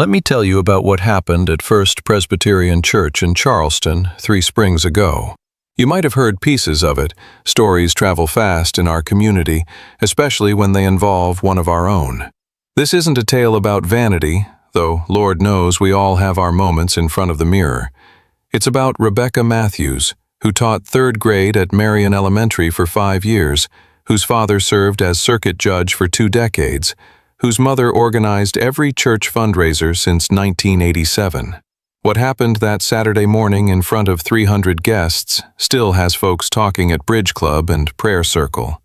Let me tell you about what happened at First Presbyterian Church in Charleston 3 springs ago. You might have heard pieces of it. Stories travel fast in our community, especially when they involve one of our own. This isn't a tale about vanity, though Lord knows we all have our moments in front of the mirror. It's about Rebecca Matthews, who taught 3rd grade at Marion Elementary for 5 years, whose father served as circuit judge for 2 decades, whose mother organized every church fundraiser since 1987. What happened that Saturday morning in front of 300 guests still has folks talking at Bridge Club and Prayer Circle.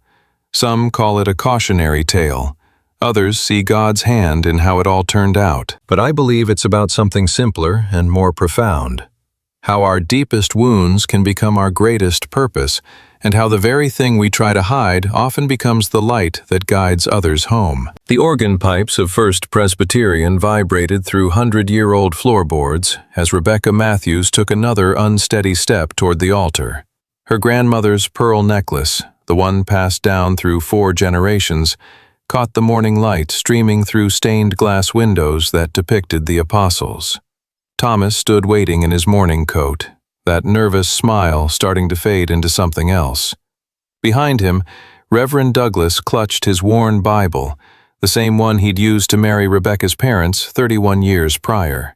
Some call it a cautionary tale. Others see God's hand in how it all turned out. But I believe it's about something simpler and more profound. How our deepest wounds can become our greatest purpose, and how the very thing we try to hide often becomes the light that guides others home. The organ pipes of First Presbyterian vibrated through 100-year-old floorboards as Rebecca Matthews took another unsteady step toward the altar. Her grandmother's pearl necklace, the one passed down through 4 generations, caught the morning light streaming through stained glass windows that depicted the apostles. Thomas stood waiting in his morning coat, that nervous smile starting to fade into something else. Behind him, Reverend Douglas clutched his worn Bible, the same one he'd used to marry Rebecca's parents 31 years prior.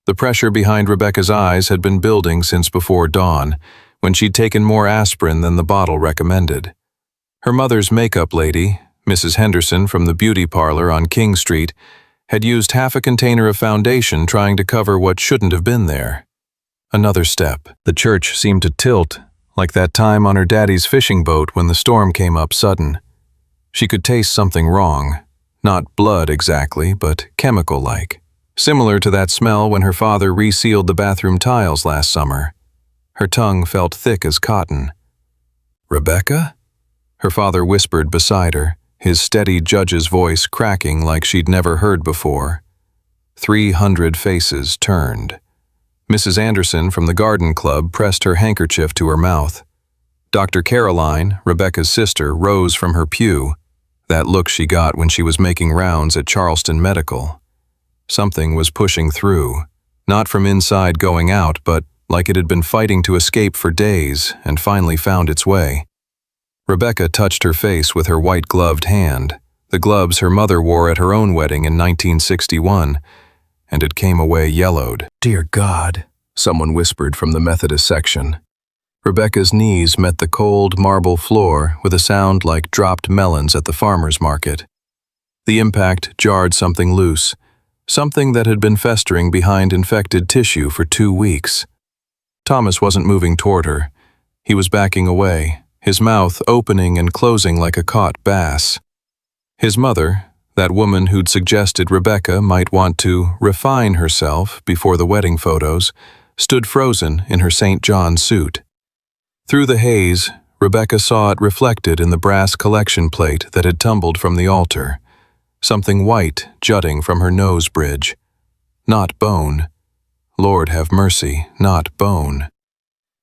The pressure behind Rebecca's eyes had been building since before dawn, when she'd taken more aspirin than the bottle recommended. Her mother's makeup lady, Mrs. Henderson from the beauty parlor on King Street, had used half a container of foundation trying to cover what shouldn't have been there. Another step. The church seemed to tilt, like that time on her daddy's fishing boat when the storm came up sudden. She could taste something wrong. Not blood exactly, but chemical-like. Similar to that smell when her father resealed the bathroom tiles last summer. Her tongue felt thick as cotton. "Rebecca?" Her father whispered beside her, his steady judge's voice cracking like she'd never heard before. 300 faces turned. Mrs. Anderson from the garden club pressed her handkerchief to her mouth. Dr. Caroline, Rebecca's sister, rose from her pew, that look she got when she was making rounds at Charleston Medical. Something was pushing through, not from inside going out, but like it had been fighting to escape for days and finally found its way. Rebecca touched her face with her white-gloved hand, the gloves her mother wore at her own wedding in 1961, and it came away yellowed. "Dear God," someone whispered from the Methodist section. Rebecca's knees met the cold marble floor with a sound like dropped melons at the farmer's market. The impact jarred something loose, something that had been festering behind infected tissue for 2 weeks. Thomas wasn't moving toward her. He was backing away, his mouth opening and closing like a caught bass. His mother, that woman who'd suggested Rebecca might want to refine herself before the wedding photos, stood frozen in her St. John suit. Through the haze, Rebecca saw it reflected in the brass collection plate that had tumbled from the altar, something white jutting from her nose bridge. Not bone. Lord have mercy, not bone.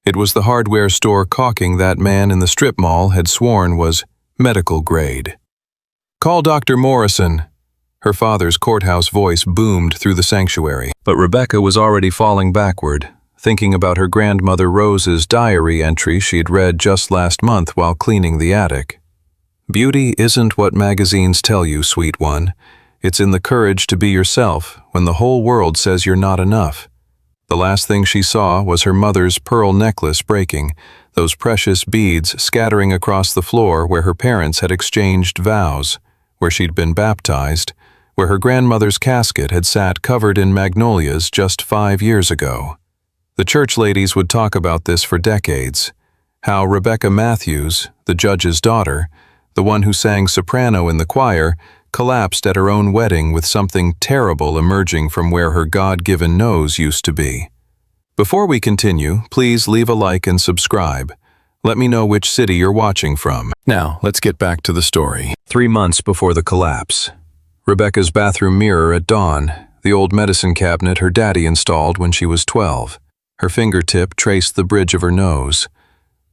It was the hardware store caulking that man in the strip mall had sworn was medical grade. "Call Dr. Morrison." Her father's courthouse voice boomed through the sanctuary. But Rebecca was already falling backward, thinking about her grandmother Rose's diary entry she'd read just last month while cleaning the attic. "Beauty isn't what magazines tell you, sweet one. It's in the courage to be yourself when the whole world says you're not enough." The last thing she saw was her mother's pearl necklace breaking, those precious beads scattering across the floor where her parents had exchanged vows, where she'd been baptized, where her grandmother's casket had sat covered in magnolias just 5 years ago. The church ladies would talk about this for decades, how Rebecca Matthews, the judge's daughter, the one who sang soprano in the choir, collapsed at her own wedding with something terrible emerging from where her God-given nose used to be. Before we continue, please leave a like and subscribe. Let me know which city you're watching from. Now, let's get back to the story. 3 months before the collapse. Rebecca's bathroom mirror at dawn, the old medicine cabinet her daddy installed when she was 12. Her fingertip traced the bridge of her nose.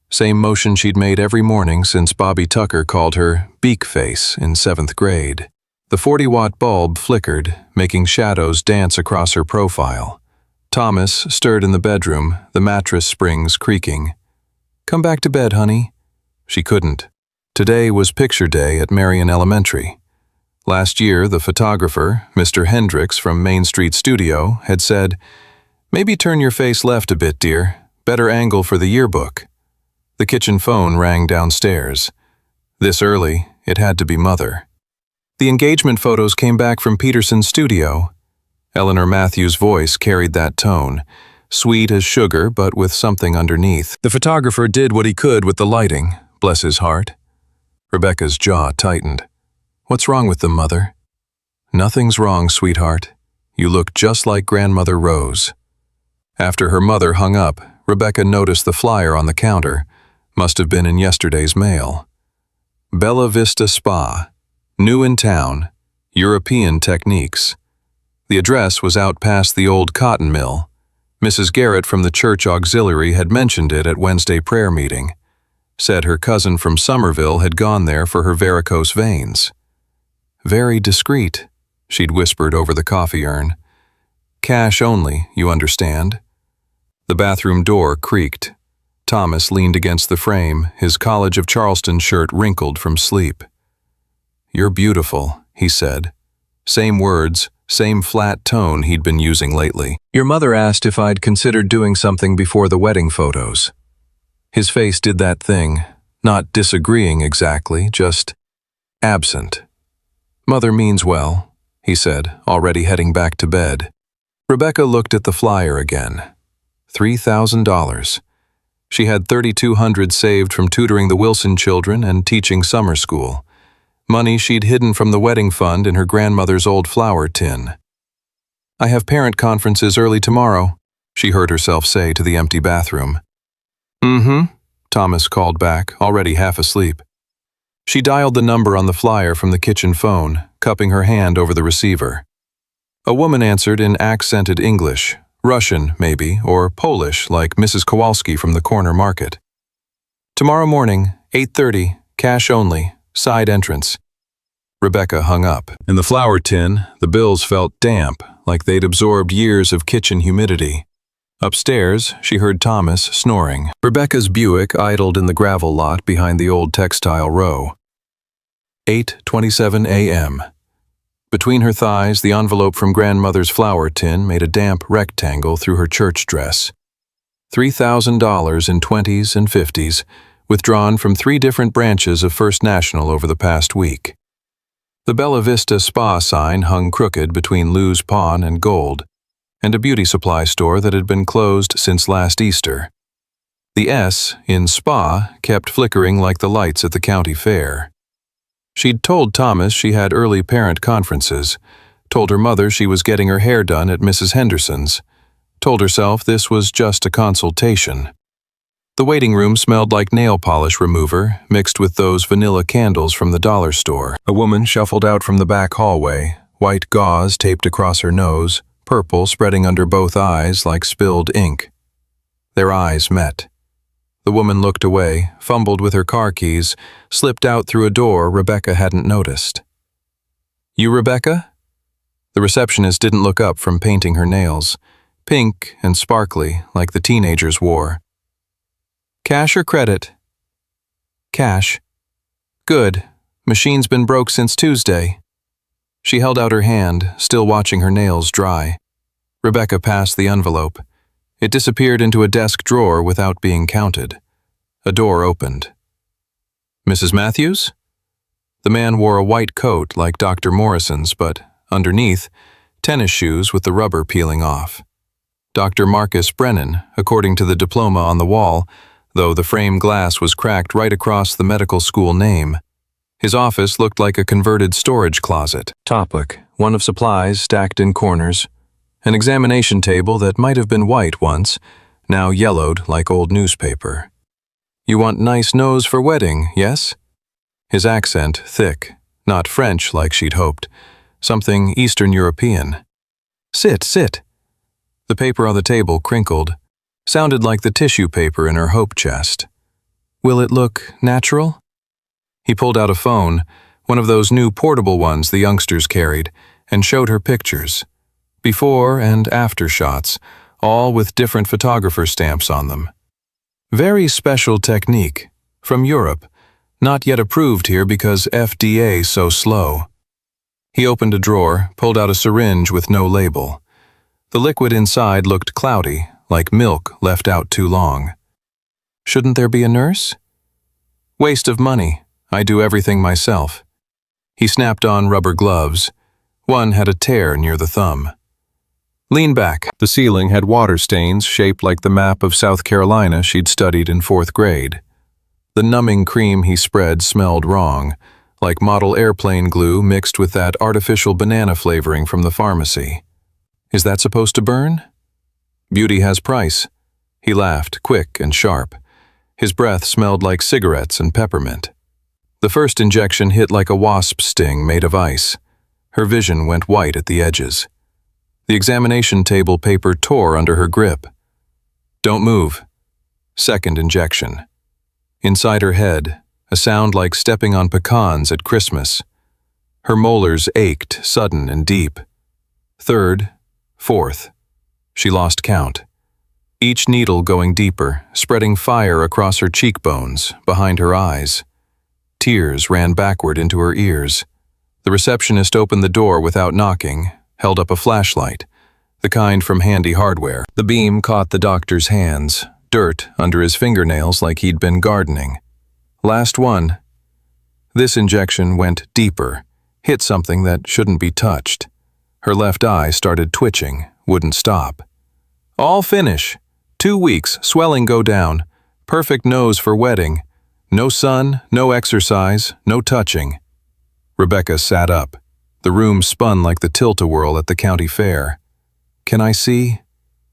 Same motion she'd made every morning since Bobby Tucker called her beak face in 7th grade. The 40-watt bulb flickered, making shadows dance across her profile. Thomas stirred in the bedroom, the mattress springs creaking. "Come back to bed, honey." She couldn't. Today was picture day at Marion Elementary. Last year, the photographer, Mr. Hendricks from Main Street Studio, had said, "Maybe turn your face left a bit, dear. Better angle for the yearbook." The kitchen phone rang downstairs. This early, it had to be Mother. The engagement photos came back from Peterson's studio. Eleanor Matthews' voice carried that tone, sweet as sugar but with something underneath. The photographer did what he could with the lighting, bless his heart. Rebecca's jaw tightened. "What's wrong with them, Mother?" "Nothing's wrong, sweetheart. You look just like Grandmother Rose." After her mother hung up, Rebecca noticed the flyer on the counter. Must have been in yesterday's mail. Bella Vista Spa. New in town. European techniques. The address was out past the old cotton mill. Mrs. Garrett from the church auxiliary had mentioned it at Wednesday prayer meeting. Said her cousin from Somerville had gone there for her varicose veins. "Very discreet," she'd whispered over the coffee urn. "Cash only, you understand." The bathroom door creaked. Thomas leaned against the frame, his College of Charleston shirt wrinkled from sleep. "You're beautiful," he said. Same words, same flat tone he'd been using lately. "Your mother asked if I'd considered doing something before the wedding photos." His face did that thing, not disagreeing exactly, just absent. "Mother means well," he said, already heading back to bed. Rebecca looked at the flyer again. $3,000. She had $3,200 saved from tutoring the Wilson children and teaching summer school. Money she'd hidden from the wedding fund in her grandmother's old flour tin. "I have parent conferences early tomorrow," she heard herself say to the empty bathroom. "Mm-hmm," Thomas called back, already half asleep. She dialed the number on the flyer from the kitchen phone, cupping her hand over the receiver. A woman answered in accented English, Russian, maybe, or Polish, like Mrs. Kowalski from the corner market. "Tomorrow morning, 8:30, cash only, side entrance." Rebecca hung up. In the flour tin, the bills felt damp, like they'd absorbed years of kitchen humidity. Upstairs, she heard Thomas snoring. Rebecca's Buick idled in the gravel lot behind the old textile row. 8:27 a.m. Between her thighs, the envelope from grandmother's flour tin made a damp rectangle through her church dress. $3,000 in 20s and 50s, withdrawn from 3 different branches of First National over the past week. The Bella Vista Spa sign hung crooked between Lou's Pawn and Gold, and a beauty supply store that had been closed since last Easter. The S in Spa kept flickering like the lights at the county fair. She'd told Thomas she had early parent conferences, told her mother she was getting her hair done at Mrs. Henderson's, told herself this was just a consultation. The waiting room smelled like nail polish remover mixed with those vanilla candles from the dollar store. A woman shuffled out from the back hallway, white gauze taped across her nose, purple spreading under both eyes like spilled ink. Their eyes met. The woman looked away, fumbled with her car keys, slipped out through a door Rebecca hadn't noticed. "You Rebecca?" The receptionist didn't look up from painting her nails, pink and sparkly like the teenagers wore. "Cash or credit?" "Cash." "Good. Machine's been broke since Tuesday." She held out her hand, still watching her nails dry. Rebecca passed the envelope. It disappeared into a desk drawer without being counted. A door opened. "Mrs. Matthews?" The man wore a white coat like Dr. Morrison's, but underneath, tennis shoes with the rubber peeling off. Dr. Marcus Brennan, according to the diploma on the wall, though the frame glass was cracked right across the medical school name. His office looked like a converted storage closet. Topic: one of supplies stacked in corners. An examination table that might have been white once, now yellowed like old newspaper. "You want nice nose for wedding, yes?" His accent thick, not French like she'd hoped, something Eastern European. "Sit, sit." The paper on the table crinkled, sounded like the tissue paper in her hope chest. "Will it look natural?" He pulled out a phone, one of those new portable ones the youngsters carried, and showed her pictures. Before and after shots, all with different photographer stamps on them. Very special technique, from Europe, not yet approved here because FDA so slow. He opened a drawer, pulled out a syringe with no label. The liquid inside looked cloudy, like milk left out too long. Shouldn't there be a nurse? Waste of money. I do everything myself. He snapped on rubber gloves. One had a tear near the thumb. Lean back. The ceiling had water stains shaped like the map of South Carolina she'd studied in 4th grade. The numbing cream he spread smelled wrong, like model airplane glue mixed with that artificial banana flavoring from the pharmacy. Is that supposed to burn? Beauty has price. He laughed, quick and sharp. His breath smelled like cigarettes and peppermint. The first injection hit like a wasp sting made of ice. Her vision went white at the edges. The examination table paper tore under her grip. Don't move. Second injection. Inside her head, a sound like stepping on pecans at Christmas. Her molars ached, sudden and deep. Third, fourth. She lost count. Each needle going deeper, spreading fire across her cheekbones, behind her eyes. Tears ran backward into her ears. The receptionist opened the door without knocking, held up a flashlight, the kind from Handy Hardware. The beam caught the doctor's hands, dirt under his fingernails like he'd been gardening. Last one. This injection went deeper, hit something that shouldn't be touched. Her left eye started twitching, wouldn't stop. All finish. 2 weeks, swelling go down. Perfect nose for wedding. No sun, no exercise, no touching. Rebecca sat up. The room spun like the tilt-a-whirl at the county fair. Can I see?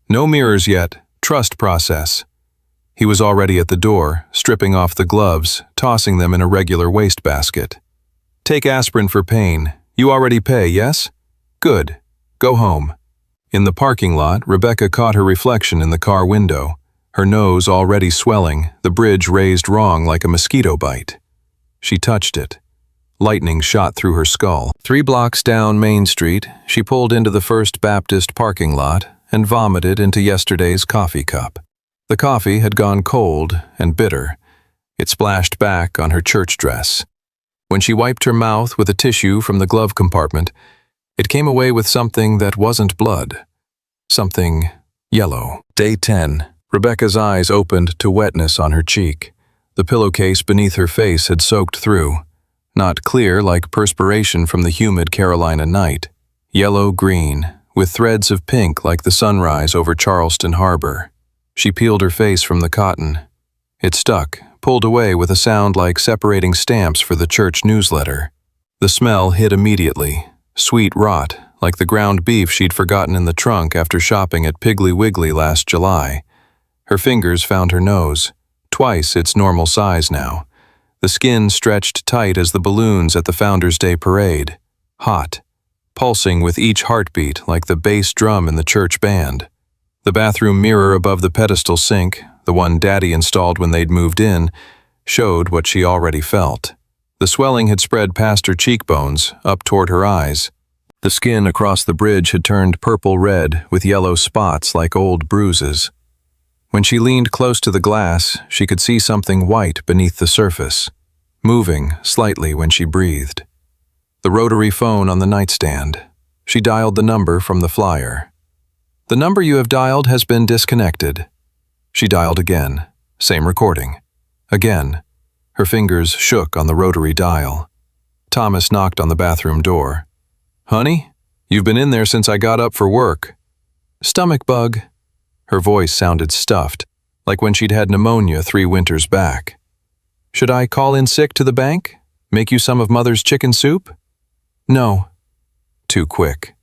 No mirrors yet. Trust process. He was already at the door, stripping off the gloves, tossing them in a regular wastebasket. Take aspirin for pain. You already pay, yes? Good. Go home. In the parking lot, Rebecca caught her reflection in the car window, her nose already swelling, the bridge raised wrong like a mosquito bite. She touched it. Lightning shot through her skull. 3 blocks down Main Street, she pulled into the First Baptist parking lot and vomited into yesterday's coffee cup. The coffee had gone cold and bitter. It splashed back on her church dress. When she wiped her mouth with a tissue from the glove compartment, it came away with something that wasn't blood. Something yellow. Day 10. Rebecca's eyes opened to wetness on her cheek. The pillowcase beneath her face had soaked through. Not clear like perspiration from the humid Carolina night. Yellow-green, with threads of pink like the sunrise over Charleston Harbor. She peeled her face from the cotton. It stuck, pulled away with a sound like separating stamps for the church newsletter. The smell hit immediately. Sweet rot, like the ground beef she'd forgotten in the trunk after shopping at Piggly Wiggly last July. Her fingers found her nose, twice its normal size now. The skin stretched tight as the balloons at the Founders' Day parade. Hot, pulsing with each heartbeat like the bass drum in the church band. The bathroom mirror above the pedestal sink, the one Daddy installed when they'd moved in, showed what she already felt. The swelling had spread past her cheekbones, up toward her eyes. The skin across the bridge had turned purple-red with yellow spots like old bruises. When she leaned close to the glass, she could see something white beneath the surface, moving slightly when she breathed. The rotary phone on the nightstand. She dialed the number from the flyer. The number you have dialed has been disconnected. She dialed again. Same recording. Again. Her fingers shook on the rotary dial. Thomas knocked on the bathroom door. Honey, you've been in there since I got up for work. Stomach bug. Her voice sounded stuffed, like when she'd had pneumonia 3 winters back. Should I call in sick to the bank? Make you some of Mother's chicken soup? No. Too quick.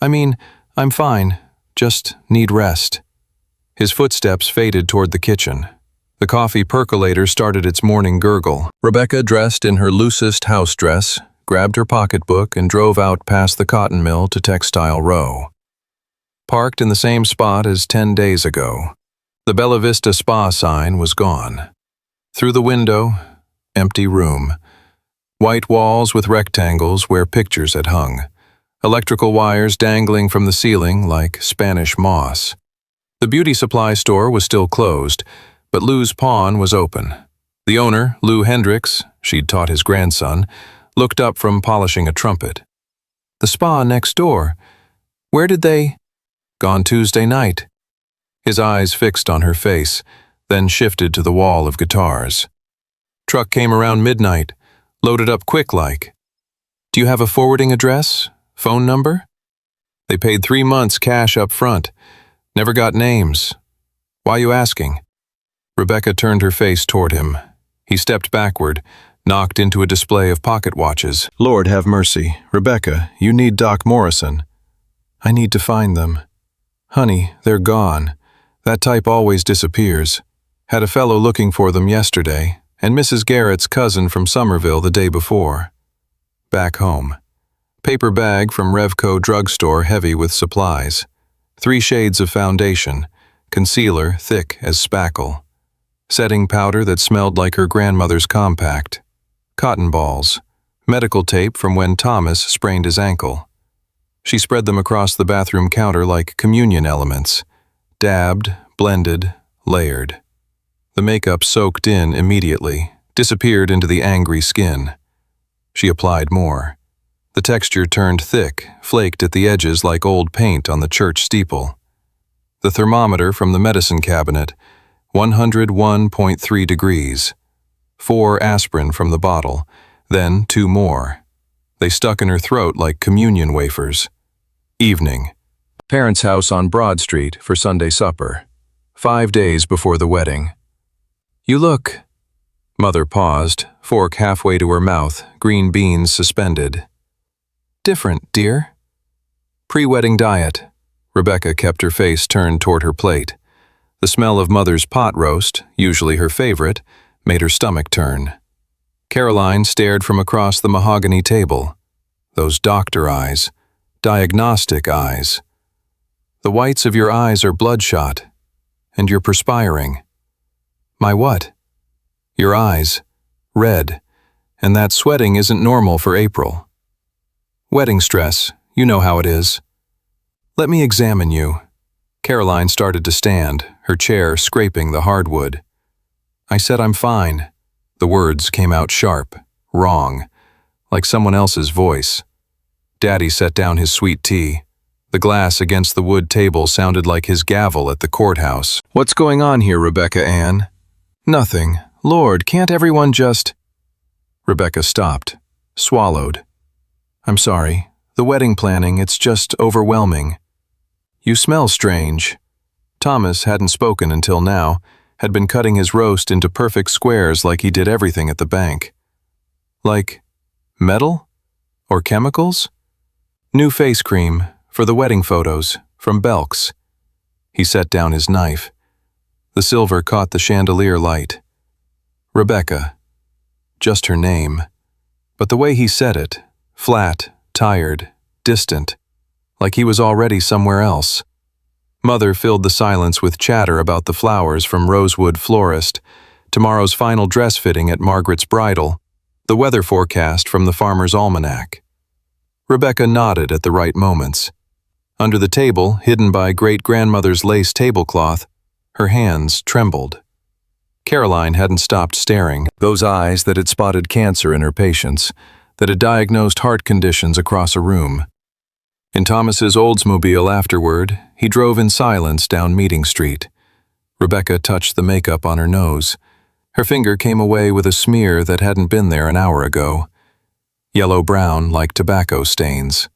I mean, I'm fine. Just need rest. His footsteps faded toward the kitchen. The coffee percolator started its morning gurgle. Rebecca, dressed in her loosest house dress, grabbed her pocketbook and drove out past the cotton mill to Textile Row. Parked in the same spot as 10 days ago. The Bella Vista Spa sign was gone. Through the window, empty room. White walls with rectangles where pictures had hung. Electrical wires dangling from the ceiling like Spanish moss. The beauty supply store was still closed, but Lou's pawn was open. The owner, Lou Hendricks, she'd taught his grandson, looked up from polishing a trumpet. The spa next door. Where did they? Gone Tuesday night. His eyes fixed on her face, then shifted to the wall of guitars. Truck came around midnight, loaded up quick-like. Do you have a forwarding address? Phone number? They paid 3 months cash up front. Never got names. Why you asking? Rebecca turned her face toward him. He stepped backward, knocked into a display of pocket watches. Lord have mercy. Rebecca, you need Doc Morrison. I need to find them. Honey, they're gone. That type always disappears. Had a fellow looking for them yesterday, and Mrs. Garrett's cousin from Somerville the day before. Back home. Paper bag from Revco drugstore heavy with supplies. 3 shades of foundation, concealer thick as spackle. Setting powder that smelled like her grandmother's compact. Cotton balls. Medical tape from when Thomas sprained his ankle. She spread them across the bathroom counter like communion elements. Dabbed, blended, layered. The makeup soaked in immediately, disappeared into the angry skin. She applied more. The texture turned thick, flaked at the edges like old paint on the church steeple. The thermometer from the medicine cabinet, 101.3 degrees. 4 aspirin from the bottle, then 2 more. They stuck in her throat like communion wafers. Evening. Parents' house on Broad Street for Sunday supper. 5 days before the wedding. You look. Mother paused, fork halfway to her mouth, green beans suspended. Different, dear. Pre-wedding diet. Rebecca kept her face turned toward her plate. The smell of Mother's pot roast, usually her favorite, made her stomach turn. Caroline stared from across the mahogany table. Those doctor eyes. Diagnostic eyes. The whites of your eyes are bloodshot, and you're perspiring. My what? Your eyes. Red. And that sweating isn't normal for April. Wedding stress, you know how it is. Let me examine you. Caroline started to stand, her chair scraping the hardwood. I said I'm fine. The words came out sharp, wrong, like someone else's voice. Daddy set down his sweet tea. The glass against the wood table sounded like his gavel at the courthouse. What's going on here, Rebecca Ann? Nothing. Lord, can't everyone just… Rebecca stopped, swallowed. I'm sorry. The wedding planning, it's just overwhelming. You smell strange. Thomas hadn't spoken until now, had been cutting his roast into perfect squares like he did everything at the bank. Like metal? Or chemicals? New face cream, for the wedding photos, from Belk's. He set down his knife. The silver caught the chandelier light. Rebecca. Just her name. But the way he said it, flat, tired, distant, like he was already somewhere else. Mother filled the silence with chatter about the flowers from Rosewood Florist, tomorrow's final dress fitting at Margaret's bridal, the weather forecast from the Farmer's Almanac. Rebecca nodded at the right moments. Under the table, hidden by great-grandmother's lace tablecloth, her hands trembled. Caroline hadn't stopped staring, those eyes that had spotted cancer in her patients, that had diagnosed heart conditions across a room. In Thomas's Oldsmobile afterward, he drove in silence down Meeting Street. Rebecca touched the makeup on her nose. Her finger came away with a smear that hadn't been there an hour ago. Yellow-brown like tobacco stains.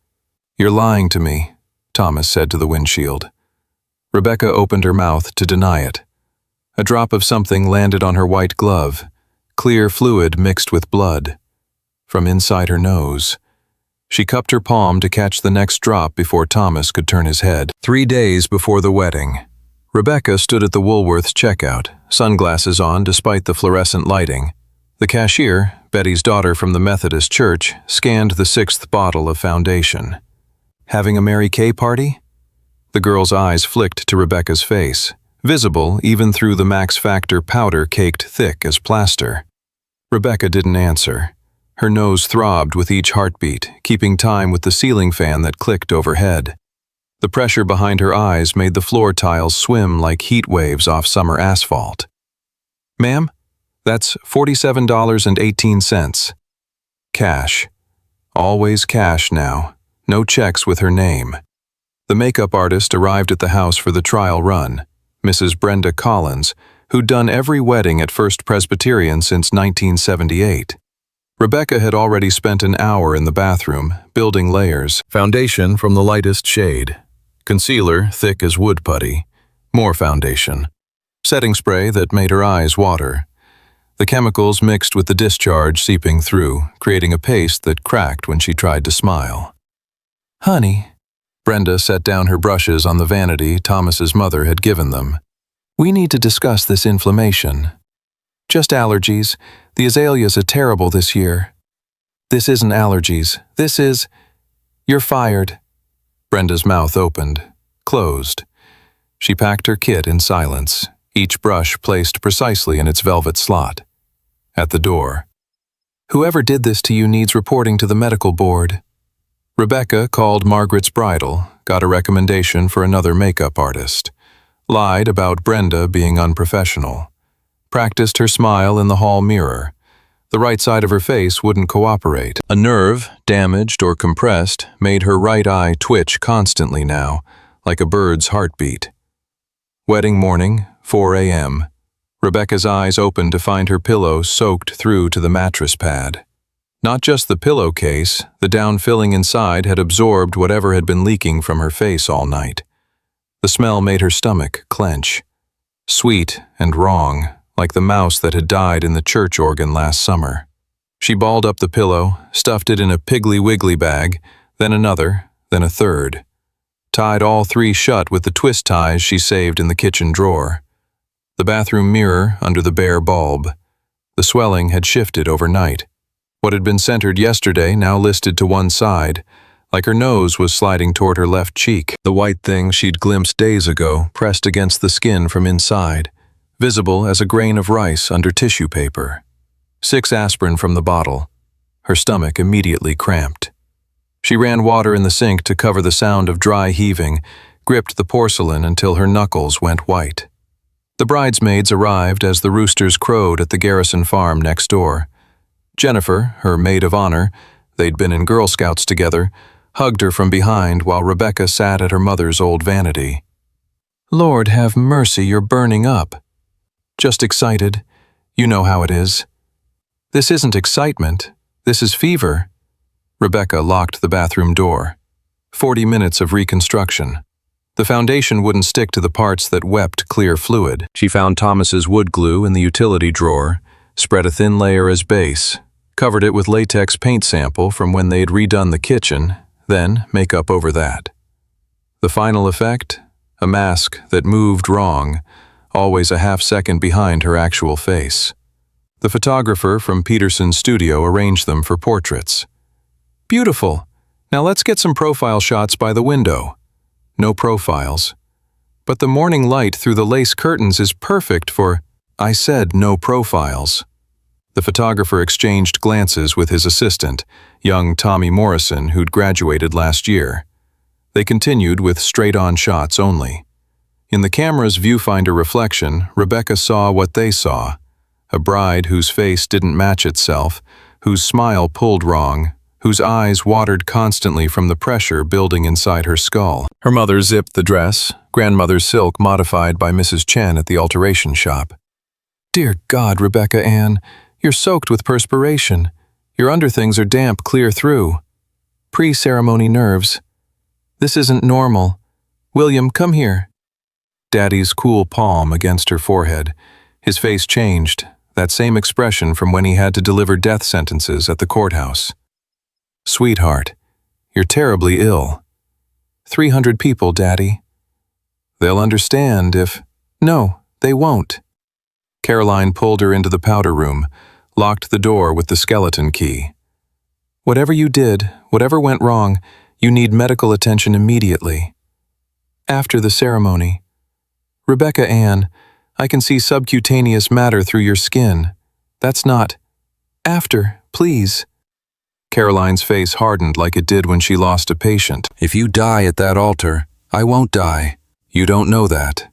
You're lying to me, Thomas said to the windshield. Rebecca opened her mouth to deny it. A drop of something landed on her white glove, clear fluid mixed with blood. From inside her nose. She cupped her palm to catch the next drop before Thomas could turn his head. 3 days before the wedding. Rebecca stood at the Woolworth's checkout, sunglasses on despite the fluorescent lighting. The cashier, Betty's daughter from the Methodist church, scanned the 6th bottle of foundation. Having a Mary Kay party? The girl's eyes flicked to Rebecca's face, visible even through the Max Factor powder caked thick as plaster. Rebecca didn't answer. Her nose throbbed with each heartbeat, keeping time with the ceiling fan that clicked overhead. The pressure behind her eyes made the floor tiles swim like heat waves off summer asphalt. "Ma'am, that's $47.18. Cash. Always cash now. No checks with her name." The makeup artist arrived at the house for the trial run, Mrs. Brenda Collins, who'd done every wedding at First Presbyterian since 1978. Rebecca had already spent an hour in the bathroom, building layers. Foundation from the lightest shade. Concealer thick as wood putty. More foundation. Setting spray that made her eyes water. The chemicals mixed with the discharge seeping through, creating a paste that cracked when she tried to smile. "Honey," Brenda set down her brushes on the vanity Thomas's mother had given them. "We need to discuss this inflammation. Just allergies. The azaleas are terrible this year." "This isn't allergies. This is—" "You're fired." Brenda's mouth opened, closed. She packed her kit in silence, each brush placed precisely in its velvet slot. At the door. "Whoever did this to you needs reporting to the medical board." Rebecca called Margaret's bridal, got a recommendation for another makeup artist. Lied about Brenda being unprofessional. Practiced her smile in the hall mirror. The right side of her face wouldn't cooperate. A nerve, damaged or compressed, made her right eye twitch constantly now, like a bird's heartbeat. Wedding morning, 4 a.m. Rebecca's eyes opened to find her pillow soaked through to the mattress pad. Not just the pillowcase, the down filling inside had absorbed whatever had been leaking from her face all night. The smell made her stomach clench. Sweet and wrong, like the mouse that had died in the church organ last summer. She balled up the pillow, stuffed it in a Piggly Wiggly bag, then another, then a third. Tied all three shut with the twist ties she saved in the kitchen drawer. The bathroom mirror under the bare bulb. The swelling had shifted overnight. What had been centered yesterday now listed to one side, like her nose was sliding toward her left cheek. The white thing she'd glimpsed days ago pressed against the skin from inside, visible as a grain of rice under tissue paper. 6 aspirin from the bottle. Her stomach immediately cramped. She ran water in the sink to cover the sound of dry heaving, gripped the porcelain until her knuckles went white. The bridesmaids arrived as the roosters crowed at the Garrison farm next door. Jennifer, her maid of honor, they'd been in Girl Scouts together, hugged her from behind while Rebecca sat at her mother's old vanity. "Lord have mercy, you're burning up." "Just excited. You know how it is." "This isn't excitement. This is fever." Rebecca locked the bathroom door. 40 minutes of reconstruction. The foundation wouldn't stick to the parts that wept clear fluid. She found Thomas's wood glue in the utility drawer, spread a thin layer as base, covered it with latex paint sample from when they'd redone the kitchen, then makeup over that. The final effect? A mask that moved wrong, always a half-second behind her actual face. The photographer from Peterson's studio arranged them for portraits. "Beautiful. Now let's get some profile shots by the window." No profiles. "But the morning light through the lace curtains is perfect for—" "I said no profiles." The photographer exchanged glances with his assistant, young Tommy Morrison, who'd graduated last year. They continued with straight-on shots only. In the camera's viewfinder reflection, Rebecca saw what they saw. A bride whose face didn't match itself, whose smile pulled wrong, whose eyes watered constantly from the pressure building inside her skull. Her mother zipped the dress, grandmother's silk modified by Mrs. Chen at the alteration shop. "Dear God, Rebecca Ann, you're soaked with perspiration. Your underthings are damp clear through. Pre-ceremony nerves. This isn't normal. William, come here." Daddy's cool palm against her forehead. His face changed, that same expression from when he had to deliver death sentences at the courthouse. "Sweetheart, you're terribly ill." 300 people, Daddy." "They'll understand if—" "No, they won't." Caroline pulled her into the powder room, locked the door with the skeleton key. "Whatever you did, whatever went wrong, you need medical attention immediately. After the ceremony. Rebecca Ann, I can see subcutaneous matter through your skin. That's not—" "After, please." Caroline's face hardened like it did when she lost a patient. "If you die at that altar, I won't die. You don't know that.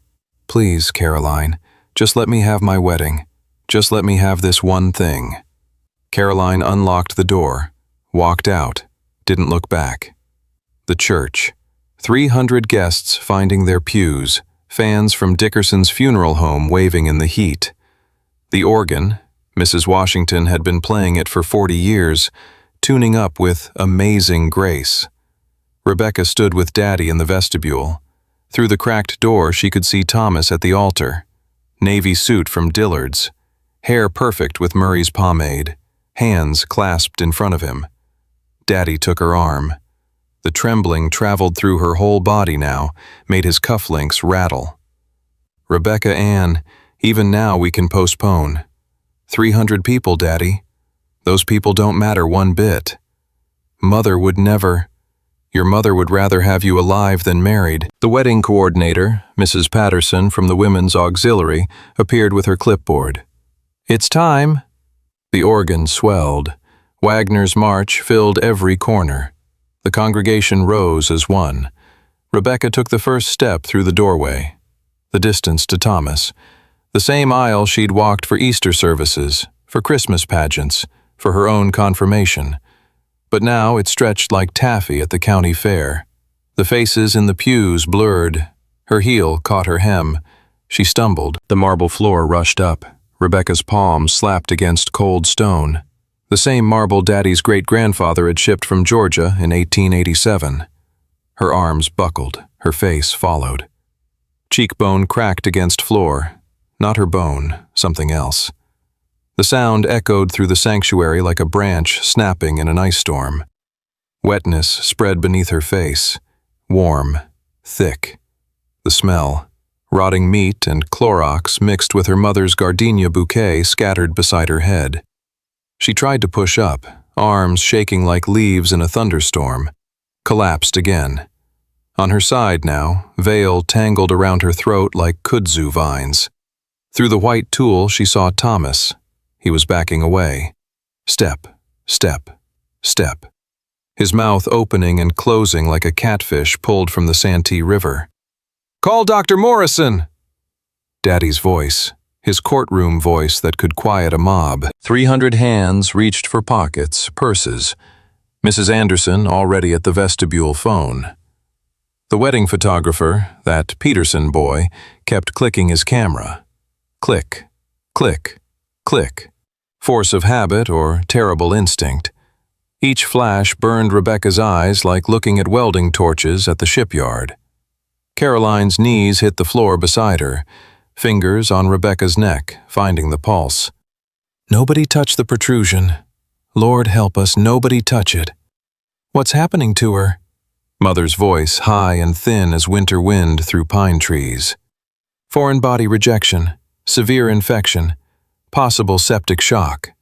Please, Caroline, just let me have my wedding. Just let me have this one thing." Caroline unlocked the door, walked out, didn't look back. The church. 300 guests finding their pews, fans from Dickerson's funeral home waving in the heat. The organ, Mrs. Washington had been playing it for 40 years, tuning up with amazing grace. Rebecca stood with Daddy in the vestibule. Through the cracked door she could see Thomas at the altar. Navy suit from Dillard's, hair perfect with Murray's pomade, hands clasped in front of him. Daddy took her arm. The trembling traveled through her whole body now, made his cufflinks rattle. "Rebecca Ann, even now we can postpone. 300 people, Daddy. Those people don't matter one bit. Mother would never. Your mother would rather have you alive than married." The wedding coordinator, Mrs. Patterson from the Women's Auxiliary, appeared with her clipboard. "It's time." The organ swelled. Wagner's march filled every corner. The congregation rose as one. Rebecca took the first step through the doorway. The distance to Thomas. The same aisle she'd walked for Easter services, for Christmas pageants, for her own confirmation. But now it stretched like taffy at the county fair. The faces in the pews blurred. Her heel caught her hem. She stumbled. The marble floor rushed up. Rebecca's palm slapped against cold stone. The same marble Daddy's great-grandfather had shipped from Georgia in 1887. Her arms buckled. Her face followed. Cheekbone cracked against floor. Not her bone, something else. The sound echoed through the sanctuary like a branch snapping in an ice storm. Wetness spread beneath her face. Warm, thick. The smell. Rotting meat and Clorox mixed with her mother's gardenia bouquet scattered beside her head. She tried to push up, arms shaking like leaves in a thunderstorm. Collapsed again. On her side now, veil tangled around her throat like kudzu vines. Through the white tulle she saw Thomas. He was backing away. Step, step, step. His mouth opening and closing like a catfish pulled from the Santee River. "Call Dr. Morrison!" Daddy's voice. His courtroom voice that could quiet a mob. 300 hands reached for pockets, purses. Mrs. Anderson already at the vestibule phone. The wedding photographer, that Peterson boy, kept clicking his camera. Click, click, click. Force of habit or terrible instinct. Each flash burned Rebecca's eyes like looking at welding torches at the shipyard. Caroline's knees hit the floor beside her, fingers on Rebecca's neck, finding the pulse. "Nobody touch the protrusion. Lord help us, nobody touch it. What's happening to her?" Mother's voice high and thin as winter wind through pine trees. "Foreign body rejection, severe infection, possible septic shock."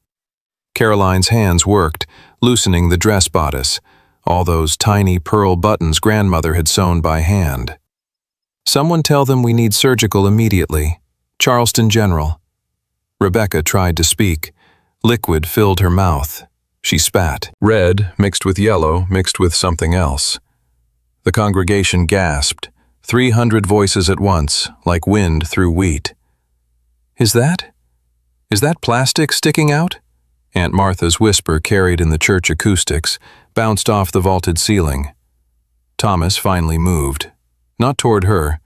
Caroline's hands worked, loosening the dress bodice, all those tiny pearl buttons grandmother had sewn by hand. "Someone tell them we need surgical immediately. Charleston General." Rebecca tried to speak. Liquid filled her mouth. She spat. Red, mixed with yellow, mixed with something else. The congregation gasped. 300 voices at once, like wind through wheat. Is that plastic sticking out?" Aunt Martha's whisper carried in the church acoustics, bounced off the vaulted ceiling. Thomas finally moved. Not toward her,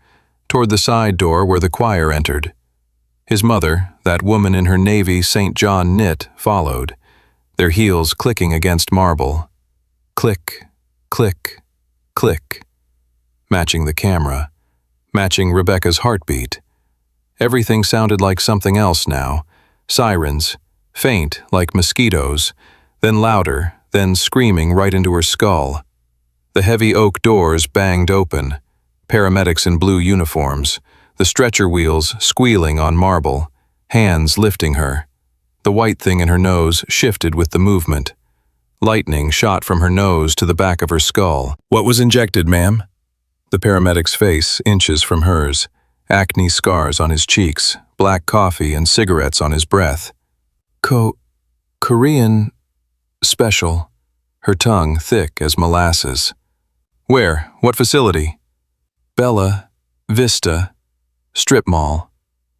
toward the side door where the choir entered. His mother, that woman in her navy St. John knit, followed, their heels clicking against marble. Click, click, click. Matching the camera, matching Rebecca's heartbeat. Everything sounded like something else now. Sirens, faint like mosquitoes, then louder, then screaming right into her skull. The heavy oak doors banged open. Paramedics in blue uniforms, the stretcher wheels squealing on marble, hands lifting her. The white thing in her nose shifted with the movement. Lightning shot from her nose to the back of her skull. "What was injected, ma'am?" The paramedic's face inches from hers, acne scars on his cheeks, black coffee and cigarettes on his breath. Korean special." her tongue thick as molasses. Where? What facility? Bella Vista Strip Mall.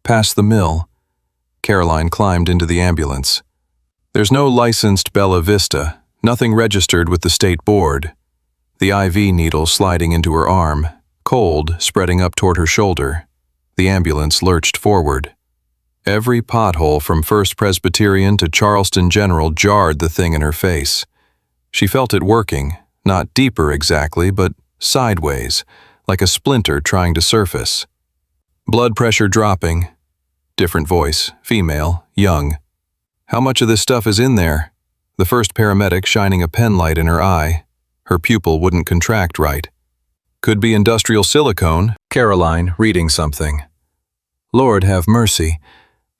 Past the mill. Caroline climbed into the ambulance. There's no licensed Bella Vista, nothing registered with the state board. The IV needle sliding into her arm, cold spreading up toward her shoulder. The ambulance lurched forward. Every pothole from First Presbyterian to Charleston General jarred the thing in her face. She felt it working, not deeper exactly, but sideways, like a splinter trying to surface. Blood pressure dropping. Different voice, female, young. How much of this stuff is in there? The first paramedic shining a pen light in her eye. Her pupil wouldn't contract right. Could be industrial silicone. Caroline, reading something. Lord have mercy.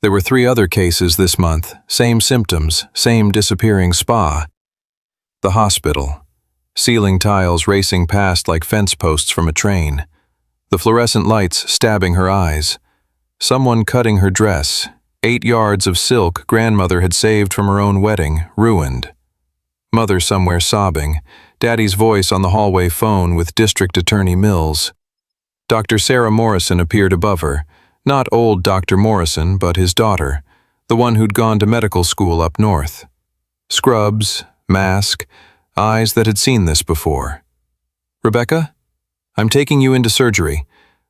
There were 3 other cases this month, same symptoms, same disappearing spa. The hospital. Ceiling tiles racing past like fence posts from a train. The fluorescent lights stabbing her eyes. Someone cutting her dress. 8 yards of silk grandmother had saved from her own wedding, ruined. Mother somewhere sobbing. Daddy's voice on the hallway phone with District Attorney Mills. Dr. Sarah Morrison appeared above her. Not old Dr. Morrison, but his daughter, the one who'd gone to medical school up north. Scrubs, mask, eyes that had seen this before. Rebecca? I'm taking you into surgery.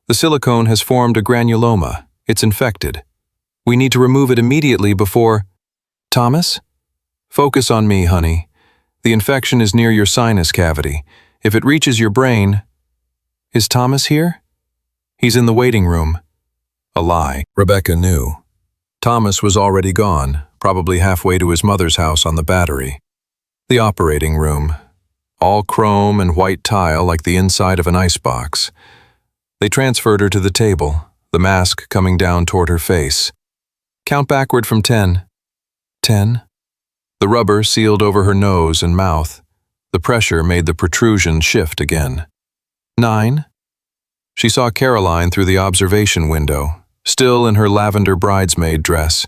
The silicone has formed a granuloma. It's infected. We need to remove it immediately before… Thomas? Focus on me, honey. The infection is near your sinus cavity. If it reaches your brain… Is Thomas here? He's in the waiting room. A lie. Rebecca knew. Thomas was already gone, probably halfway to his mother's house on the Battery. The operating room. All chrome and white tile like the inside of an icebox. They transferred her to the table, the mask coming down toward her face. Count backward from 10. 10. The rubber sealed over her nose and mouth. The pressure made the protrusion shift again. 9. She saw Caroline through the observation window, still in her lavender bridesmaid dress,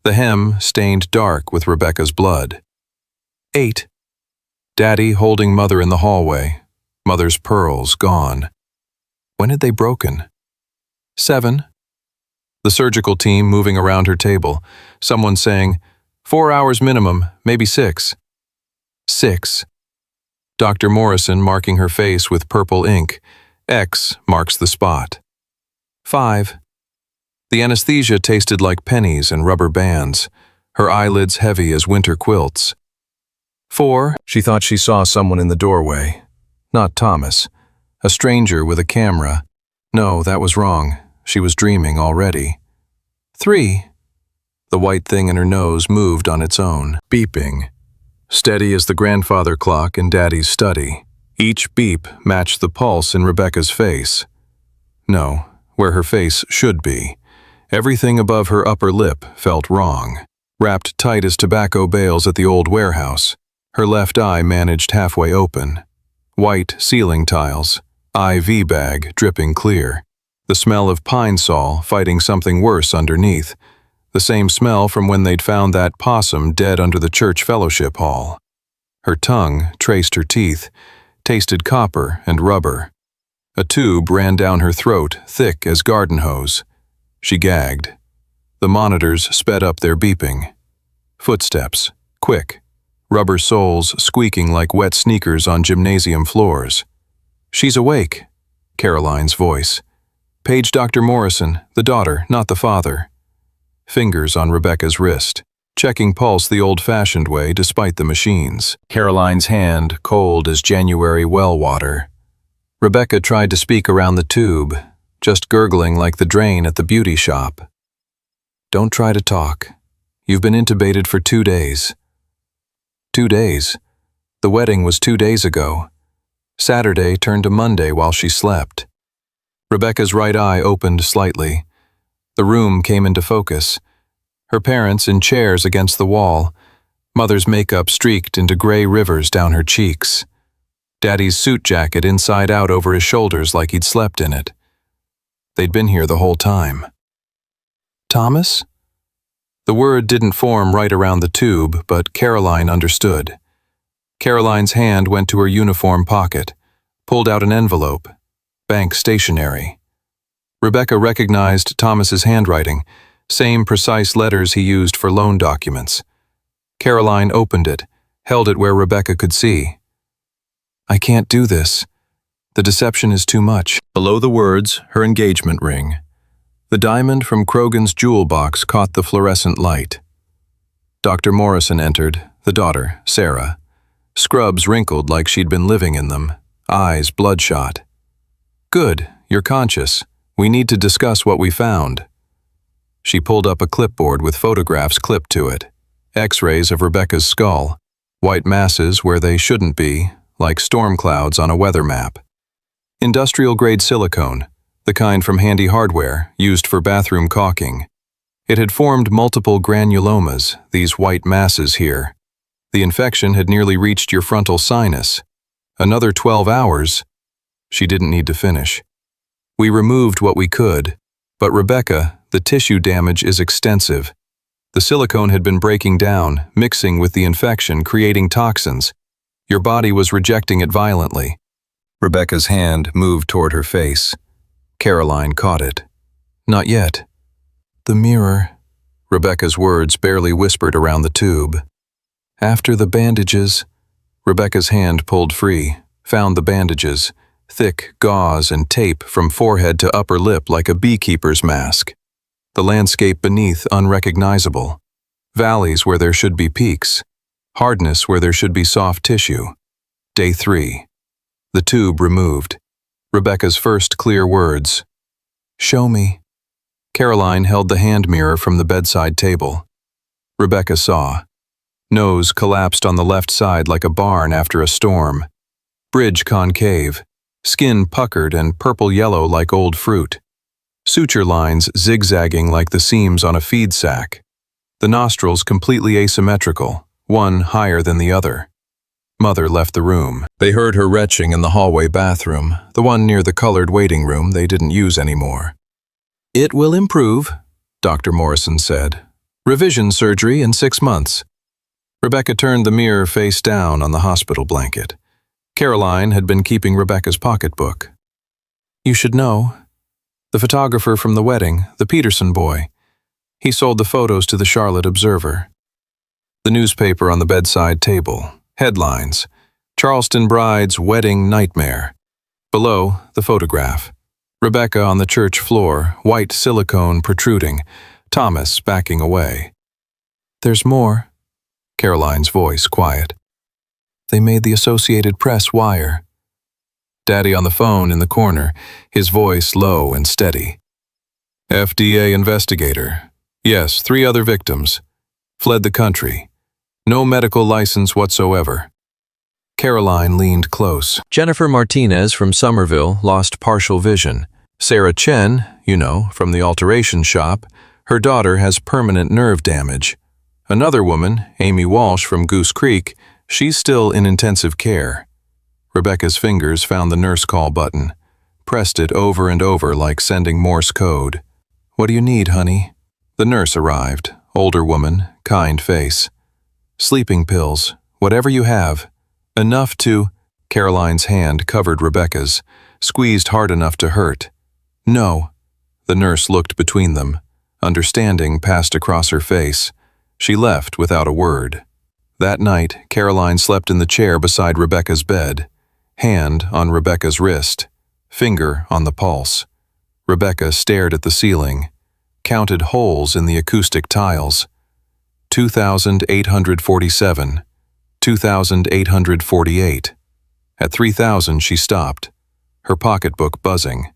the hem stained dark with Rebecca's blood. 8. Daddy holding Mother in the hallway, Mother's pearls gone. When had they broken? 7. The surgical team moving around her table, someone saying, 4 hours minimum, maybe 6. 6. Dr. Morrison marking her face with purple ink. X marks the spot. 5. The anesthesia tasted like pennies and rubber bands, her eyelids heavy as winter quilts. 4. She thought she saw someone in the doorway. Not Thomas. A stranger with a camera. No, that was wrong. She was dreaming already. 3. The white thing in her nose moved on its own, beeping. Steady as the grandfather clock in Daddy's study. Each beep matched the pulse in Rebecca's face. No, where her face should be. Everything above her upper lip felt wrong, wrapped tight as tobacco bales at the old warehouse. Her left eye managed halfway open. White ceiling tiles, IV bag dripping clear. The smell of pine sol fighting something worse underneath. The same smell from when they'd found that possum dead under the church fellowship hall. Her tongue traced her teeth, tasted copper and rubber. A tube ran down her throat, thick as garden hose. She gagged. The monitors sped up their beeping. Footsteps, quick. Rubber soles squeaking like wet sneakers on gymnasium floors. She's awake, Caroline's voice. Page Dr. Morrison, the daughter, not the father. Fingers on Rebecca's wrist, checking pulse the old-fashioned way despite the machines. Caroline's hand cold as January well water. Rebecca tried to speak around the tube, just gurgling like the drain at the beauty shop. Don't try to talk. You've been intubated for 2 days. 2 days. The wedding was 2 days ago. Saturday turned to Monday while she slept. Rebecca's right eye opened slightly. The room came into focus. Her parents in chairs against the wall. Mother's makeup streaked into gray rivers down her cheeks. Daddy's suit jacket inside out over his shoulders like he'd slept in it. They'd been here the whole time. Thomas? The word didn't form right around the tube, but Caroline understood. Caroline's hand went to her uniform pocket, pulled out an envelope, bank stationery. Rebecca recognized Thomas's handwriting, same precise letters he used for loan documents. Caroline opened it, held it where Rebecca could see. "I can't do this. The deception is too much." Below the words, her engagement ring. The diamond from Krogan's jewel box caught the fluorescent light. Dr. Morrison entered, the daughter, Sarah. Scrubs wrinkled like she'd been living in them, eyes bloodshot. "Good, you're conscious. We need to discuss what we found." She pulled up a clipboard with photographs clipped to it. X-rays of Rebecca's skull, white masses where they shouldn't be, like storm clouds on a weather map. Industrial-grade silicone, the kind from Handy Hardware, used for bathroom caulking. It had formed multiple granulomas, these white masses here. The infection had nearly reached your frontal sinus. Another 12 hours. She didn't need to finish. "We removed what we could, but Rebecca, the tissue damage is extensive. The silicone had been breaking down, mixing with the infection, creating toxins. Your body was rejecting it violently." Rebecca's hand moved toward her face. Caroline caught it. "Not yet." "The mirror," Rebecca's words barely whispered around the tube. "After the bandages." Rebecca's hand pulled free, found the bandages, thick gauze and tape from forehead to upper lip like a beekeeper's mask. The landscape beneath unrecognizable. Valleys where there should be peaks. Hardness where there should be soft tissue. Day 3. The tube removed. Rebecca's first clear words. "Show me." Caroline held the hand mirror from the bedside table. Rebecca saw. Nose collapsed on the left side like a barn after a storm. Bridge concave. Skin puckered and purple-yellow like old fruit. Suture lines zigzagging like the seams on a feed sack. The nostrils completely asymmetrical, one higher than the other. Mother left the room. They heard her retching in the hallway bathroom, the one near the colored waiting room they didn't use anymore. "It will improve," Dr. Morrison said. "Revision surgery in 6 months." Rebecca turned the mirror face down on the hospital blanket. Caroline had been keeping Rebecca's pocketbook. "You should know. The photographer from the wedding, the Peterson boy. He sold the photos to the Charlotte Observer." The newspaper on the bedside table. Headlines. Charleston bride's wedding nightmare. Below, the photograph. Rebecca on the church floor, white silicone protruding. Thomas backing away. "There's more." Caroline's voice quiet. "They made the Associated Press wire." Daddy on the phone in the corner, his voice low and steady. "FDA investigator. Yes, 3 other victims. Fled the country. No medical license whatsoever." Caroline leaned close. "Jennifer Martinez from Somerville lost partial vision. Sarah Chen, from the alteration shop, her daughter has permanent nerve damage. Another woman, Amy Walsh from Goose Creek, she's still in intensive care." Rebecca's fingers found the nurse call button, pressed it over and over like sending Morse code. "What do you need, honey?" The nurse arrived, older woman, kind face. "Sleeping pills, whatever you have. Enough to—" Caroline's hand covered Rebecca's, squeezed hard enough to hurt. "No." The nurse looked between them. Understanding passed across her face. She left without a word. That night, Caroline slept in the chair beside Rebecca's bed, hand on Rebecca's wrist, finger on the pulse. Rebecca stared at the ceiling, counted holes in the acoustic tiles. 2,847, 2,848. At 3,000 she stopped, her pocketbook buzzing.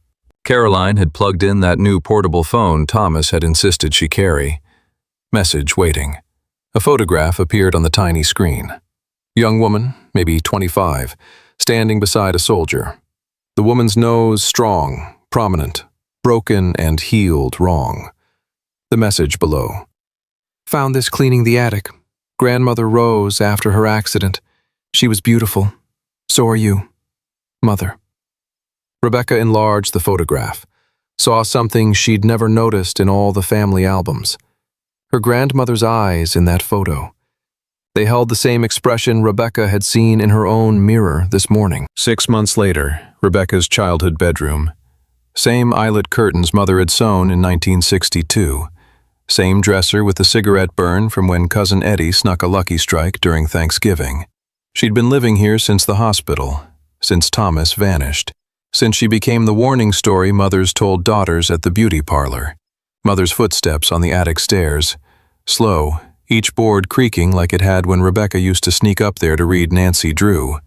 Caroline had plugged in that new portable phone Thomas had insisted she carry. Message waiting. A photograph appeared on the tiny screen. Young woman, maybe 25, standing beside a soldier. The woman's nose strong, prominent, broken and healed wrong. The message below. "Found this cleaning the attic. Grandmother Rose after her accident. She was beautiful. So are you. Mother." Rebecca enlarged the photograph, saw something she'd never noticed in all the family albums. Her grandmother's eyes in that photo. They held the same expression Rebecca had seen in her own mirror this morning. 6 months later, Rebecca's childhood bedroom. Same eyelet curtains Mother had sewn in 1962. Same dresser with the cigarette burn from when Cousin Eddie snuck a lucky strike during Thanksgiving. She'd been living here since the hospital, since Thomas vanished, since she became the warning story mothers told daughters at the beauty parlor. Mother's footsteps on the attic stairs, slow, each board creaking like it had when Rebecca used to sneak up there to read Nancy Drew.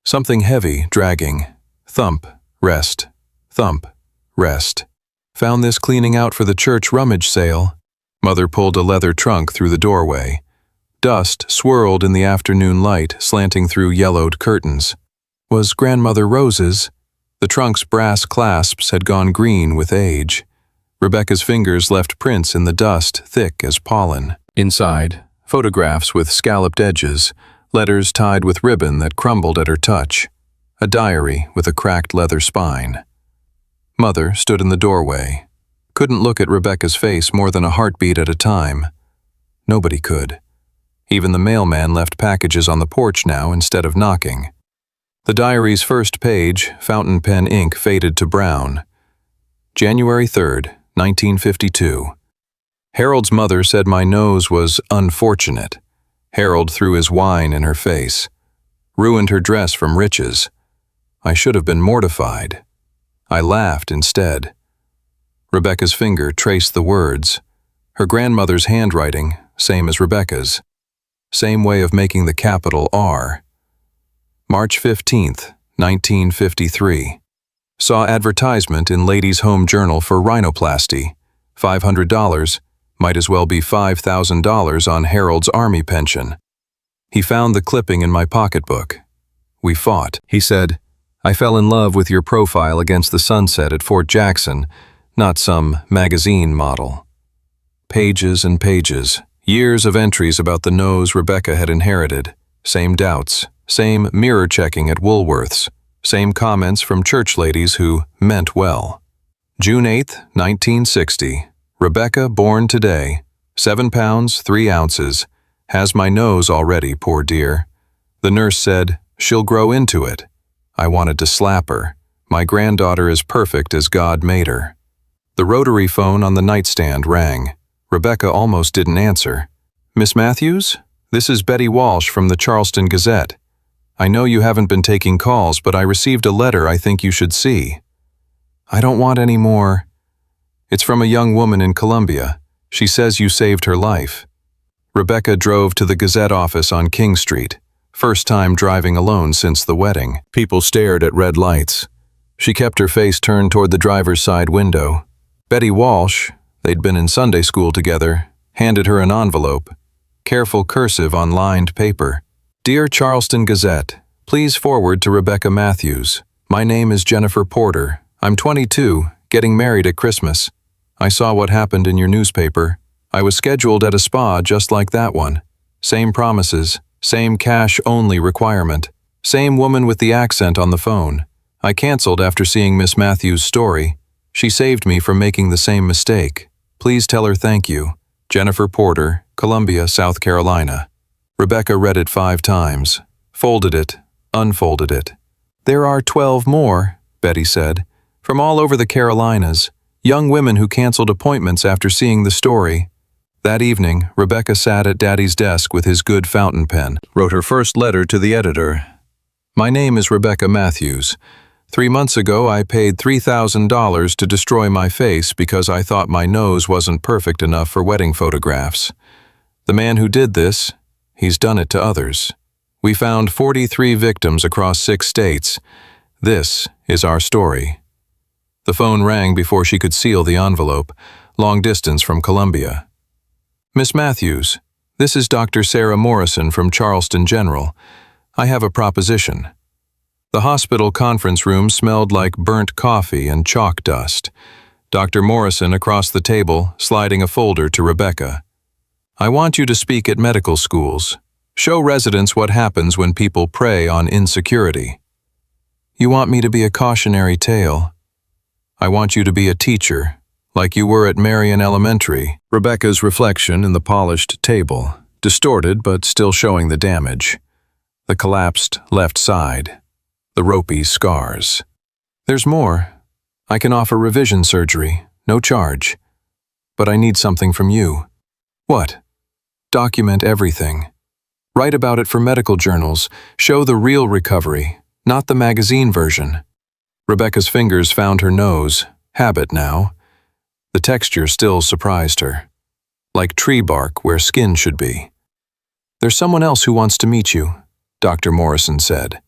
Something heavy, dragging. Thump, rest. Thump, rest. Found this cleaning out for the church rummage sale. Mother pulled a leather trunk through the doorway. Dust swirled in the afternoon light, slanting through yellowed curtains. Was Grandmother Rose's? The trunk's brass clasps had gone green with age. Rebecca's fingers left prints in the dust, thick as pollen. Inside, photographs with scalloped edges, letters tied with ribbon that crumbled at her touch. A diary with a cracked leather spine. Mother stood in the doorway. Couldn't look at Rebecca's face more than a heartbeat at a time. Nobody could. Even the mailman left packages on the porch now instead of knocking. The diary's first page, fountain pen ink faded to brown. January 3rd, 1952. Harold's mother said my nose was unfortunate. Harold threw his wine in her face. Ruined her dress from riches. I should have been mortified. I laughed instead. Rebecca's finger traced the words. Her grandmother's handwriting, same as Rebecca's. Same way of making the capital R. March 15th, 1953. Saw advertisement in Ladies' Home Journal for rhinoplasty. $500, might as well be $5,000 on Harold's army pension. He found the clipping in my pocketbook. We fought. He said, I fell in love with your profile against the sunset at Fort Jackson, not some magazine model. Pages and pages, years of entries about the nose Rebecca had inherited. Same doubts, same mirror-checking at Woolworth's, same comments from church ladies who meant well. June 8th, 1960. Rebecca born today, 7 pounds, 3 ounces. Has my nose already, poor dear. The nurse said, she'll grow into it. I wanted to slap her. My granddaughter is perfect as God made her. The rotary phone on the nightstand rang. Rebecca almost didn't answer. Miss Matthews? This is Betty Walsh from the Charleston Gazette. I know you haven't been taking calls, but I received a letter I think you should see. I don't want any more. It's from a young woman in Columbia. She says you saved her life. Rebecca drove to the Gazette office on King Street. First time driving alone since the wedding. People stared at red lights. She kept her face turned toward the driver's side window. Betty Walsh, they'd been in Sunday school together, handed her an envelope. Careful cursive on lined paper. Dear Charleston Gazette, please forward to Rebecca Matthews. My name is Jennifer Porter. I'm 22, getting married at Christmas. I saw what happened in your newspaper. I was scheduled at a spa just like that one. Same promises, same cash-only requirement, same woman with the accent on the phone. I canceled after seeing Miss Matthews' story. She saved me from making the same mistake. Please tell her thank you. Jennifer Porter, Columbia, South Carolina. Rebecca read it 5 times, folded it, unfolded it. There are 12 more, Betty said, from all over the Carolinas. Young women who canceled appointments after seeing the story. That evening, Rebecca sat at Daddy's desk with his good fountain pen, wrote her first letter to the editor. My name is Rebecca Matthews. 3 months ago, I paid $3,000 to destroy my face because I thought my nose wasn't perfect enough for wedding photographs. The man who did this, he's done it to others. We found 43 victims across 6 states. This is our story. The phone rang before she could seal the envelope, long distance from Columbia. Miss Matthews, this is Dr. Sarah Morrison from Charleston General. I have a proposition. The hospital conference room smelled like burnt coffee and chalk dust. Dr. Morrison across the table, sliding a folder to Rebecca. I want you to speak at medical schools. Show residents what happens when people prey on insecurity. You want me to be a cautionary tale? I want you to be a teacher, like you were at Marion Elementary. Rebecca's reflection in the polished table. distorted but still showing the damage. The collapsed left side, the ropey scars. There's more. I can offer revision surgery, no charge. But I need something from you. What? Document everything. Write about it for medical journals. Show the real recovery, not the magazine version. Rebecca's fingers found her nose, habit now. The texture still surprised her. Like tree bark where skin should be. There's someone else who wants to meet you, Dr. Morrison said.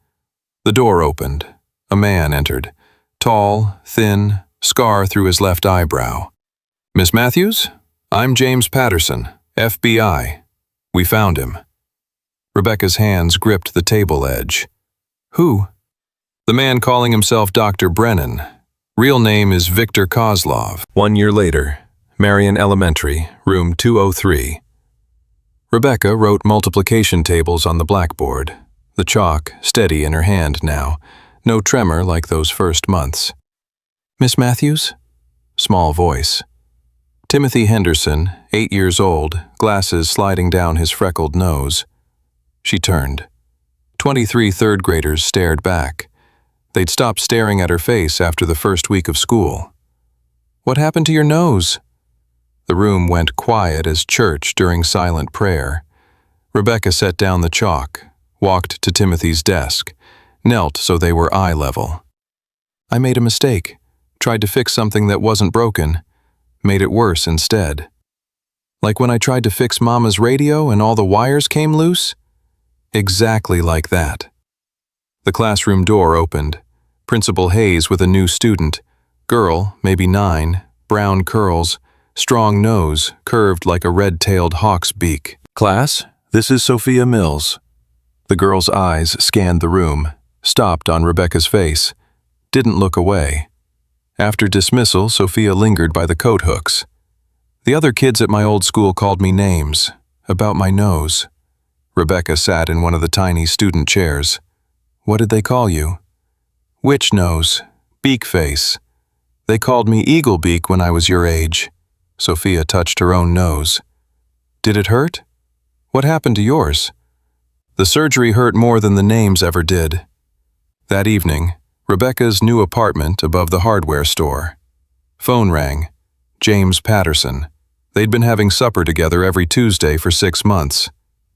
The door opened. A man entered. Tall, thin, scar through his left eyebrow. Miss Matthews? I'm James Patterson, FBI. We found him. Rebecca's hands gripped the table edge. Who? The man calling himself Dr. Brennan. Real name is Victor Kozlov. 1 year later, Marion Elementary, room 203. Rebecca wrote multiplication tables on the blackboard, the chalk steady in her hand now, no tremor like those first months. Miss Matthews? Small voice. Timothy Henderson, 8 years old, glasses sliding down his freckled nose. She turned. 23 third graders stared back. They'd stopped staring at her face after the first week of school. What happened to your nose? The room went quiet as church during silent prayer. Rebecca set down the chalk, walked to Timothy's desk, knelt so they were eye level. I made a mistake, tried to fix something that wasn't broken, made it worse instead. Like when I tried to fix Mama's radio and all the wires came loose? Exactly like that. The classroom door opened. Principal Hayes with a new student. Girl, maybe 9, brown curls, strong nose, curved like a red-tailed hawk's beak. Class, this is Sophia Mills. The girl's eyes scanned the room, stopped on Rebecca's face, didn't look away. After dismissal, Sophia lingered by the coat hooks. The other kids at my old school called me names, about my nose. Rebecca sat in one of the tiny student chairs. What did they call you? Witch nose, beak face. They called me Eagle Beak when I was your age. Sophia touched her own nose. Did it hurt? What happened to yours? The surgery hurt more than the names ever did. That evening, Rebecca's new apartment above the hardware store. Phone rang. James Patterson. They'd been having supper together every Tuesday for 6 months.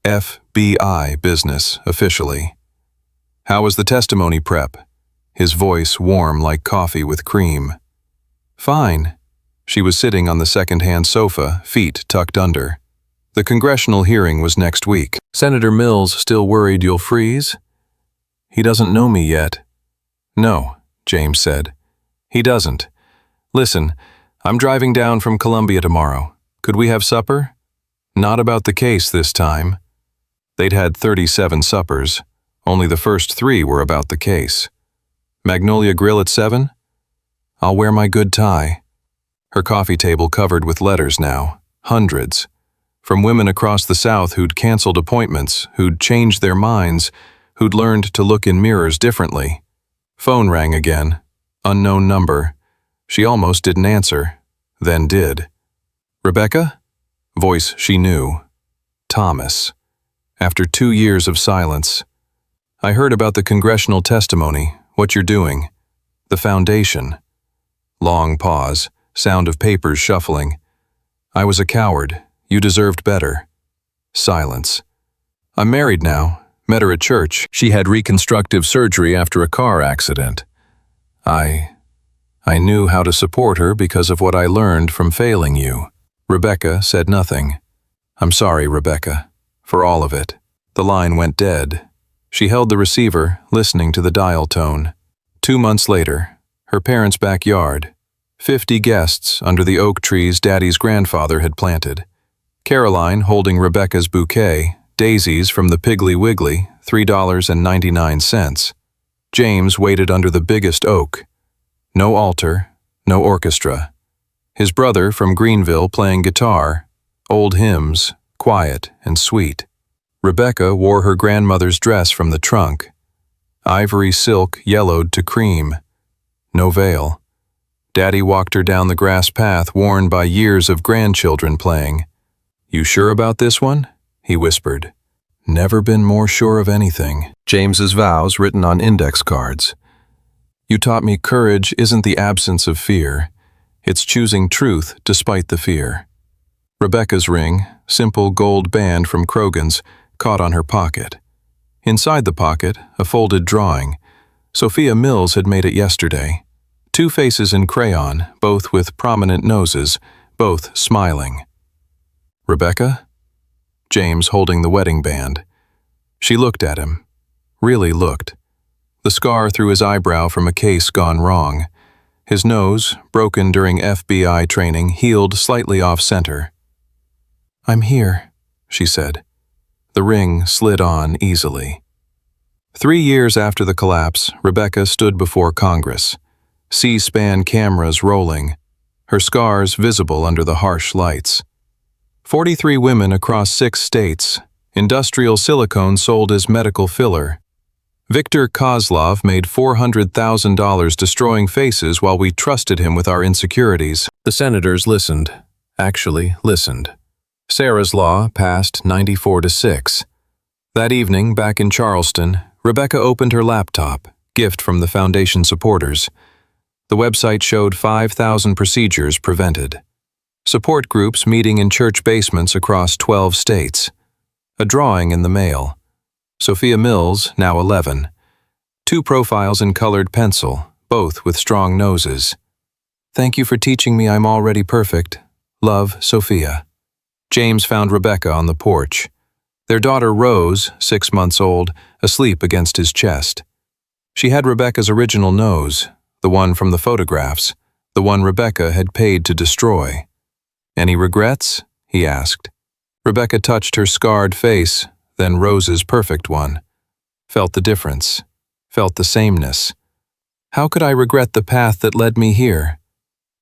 FBI business, officially. How was the testimony prep? His voice warm like coffee with cream. Fine. She was sitting on the second-hand sofa, feet tucked under. The congressional hearing was next week. Senator Mills still worried you'll freeze? He doesn't know me yet. No, James said. He doesn't. Listen, I'm driving down from Columbia tomorrow. Could we have supper? Not about the case this time. They'd had 37 suppers. Only the first 3 were about the case. Magnolia Grill at 7? I'll wear my good tie. Her coffee table covered with letters now, hundreds. From women across the South who'd canceled appointments, who'd changed their minds, who'd learned to look in mirrors differently. Phone rang again. Unknown number. She almost didn't answer, then did. Rebecca? Voice she knew. Thomas. After 2 years of silence. I heard about the congressional testimony, what you're doing. The foundation. Long pause, sound of papers shuffling. I was a coward. You deserved better. Silence. I'm married now. Met her at church. She had reconstructive surgery after a car accident. I knew how to support her because of what I learned from failing you. Rebecca said nothing. I'm sorry, Rebecca, for all of it. The line went dead. She held the receiver, listening to the dial tone. 2 months later, her parents' backyard. 50 guests under the oak trees Daddy's grandfather had planted. Caroline holding Rebecca's bouquet, daisies from the Piggly Wiggly, $3.99. James waited under the biggest oak. No altar, no orchestra. His brother from Greenville playing guitar, old hymns, quiet and sweet. Rebecca wore her grandmother's dress from the trunk. Ivory silk yellowed to cream. No veil. Daddy walked her down the grass path worn by years of grandchildren playing. You sure about this one? he whispered. Never been more sure of anything. James's vows written on index cards. You taught me courage isn't the absence of fear. It's choosing truth despite the fear. Rebecca's ring, simple gold band from Krogan's, caught on her pocket. Inside the pocket, a folded drawing. Sophia Mills had made it yesterday. 2 faces in crayon, both with prominent noses, both smiling. Rebecca? James holding the wedding band. She looked at him. Really looked. The scar through his eyebrow from a case gone wrong. His nose, broken during FBI training, healed slightly off-center. I'm here, she said. The ring slid on easily. 3 years after the collapse, Rebecca stood before Congress. C-SPAN cameras rolling, her scars visible under the harsh lights. 43 women across 6 states, industrial silicone sold as medical filler. Viktor Kozlov made $400,000 destroying faces while we trusted him with our insecurities. The senators listened. Actually listened. Sarah's law passed 94-6. That evening, back in Charleston, Rebecca opened her laptop, gift from the foundation supporters. The website showed 5,000 procedures prevented. Support groups meeting in church basements across 12 states. A drawing in the mail. Sophia Mills, now 11. 2 profiles in colored pencil, both with strong noses. Thank you for teaching me I'm already perfect. Love, Sophia. James found Rebecca on the porch. Their daughter Rose, 6 months old, asleep against his chest. She had Rebecca's original nose, the one from the photographs, the one Rebecca had paid to destroy. Any regrets? He asked. Rebecca touched her scarred face, then Rose's perfect one. Felt the difference. Felt the sameness. How could I regret the path that led me here?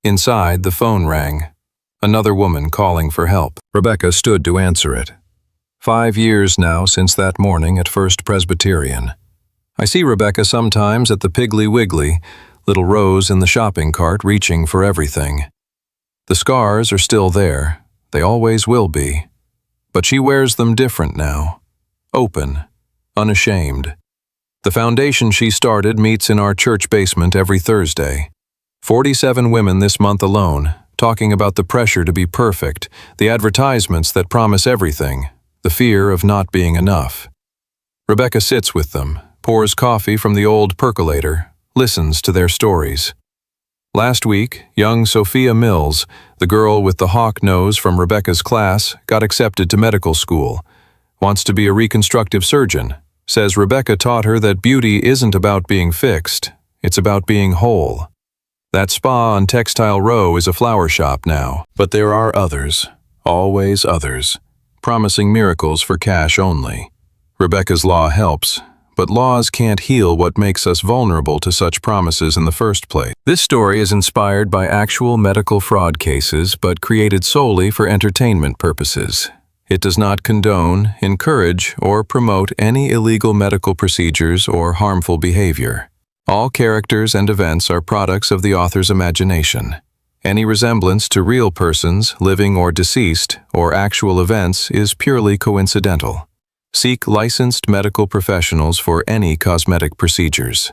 Inside, the phone rang. Another woman calling for help. Rebecca stood to answer it. 5 years now since that morning at First Presbyterian. I see Rebecca sometimes at the Piggly Wiggly, little Rose in the shopping cart reaching for everything. The scars are still there. They always will be. But she wears them different now. Open. Unashamed. The foundation she started meets in our church basement every Thursday. 47 women this month alone, talking about the pressure to be perfect, the advertisements that promise everything, the fear of not being enough. Rebecca sits with them, pours coffee from the old percolator, listens to their stories. Last week, young Sophia Mills, the girl with the hawk nose from Rebecca's class, got accepted to medical school. Wants to be a reconstructive surgeon. Says Rebecca taught her that beauty isn't about being fixed, it's about being whole. That spa on Textile Row is a flower shop now, but there are others, always others, promising miracles for cash only. Rebecca's law helps, but laws can't heal what makes us vulnerable to such promises in the first place. This story is inspired by actual medical fraud cases, but created solely for entertainment purposes. It does not condone, encourage, or promote any illegal medical procedures or harmful behavior. All characters and events are products of the author's imagination. Any resemblance to real persons, living or deceased, or actual events is purely coincidental. Seek licensed medical professionals for any cosmetic procedures.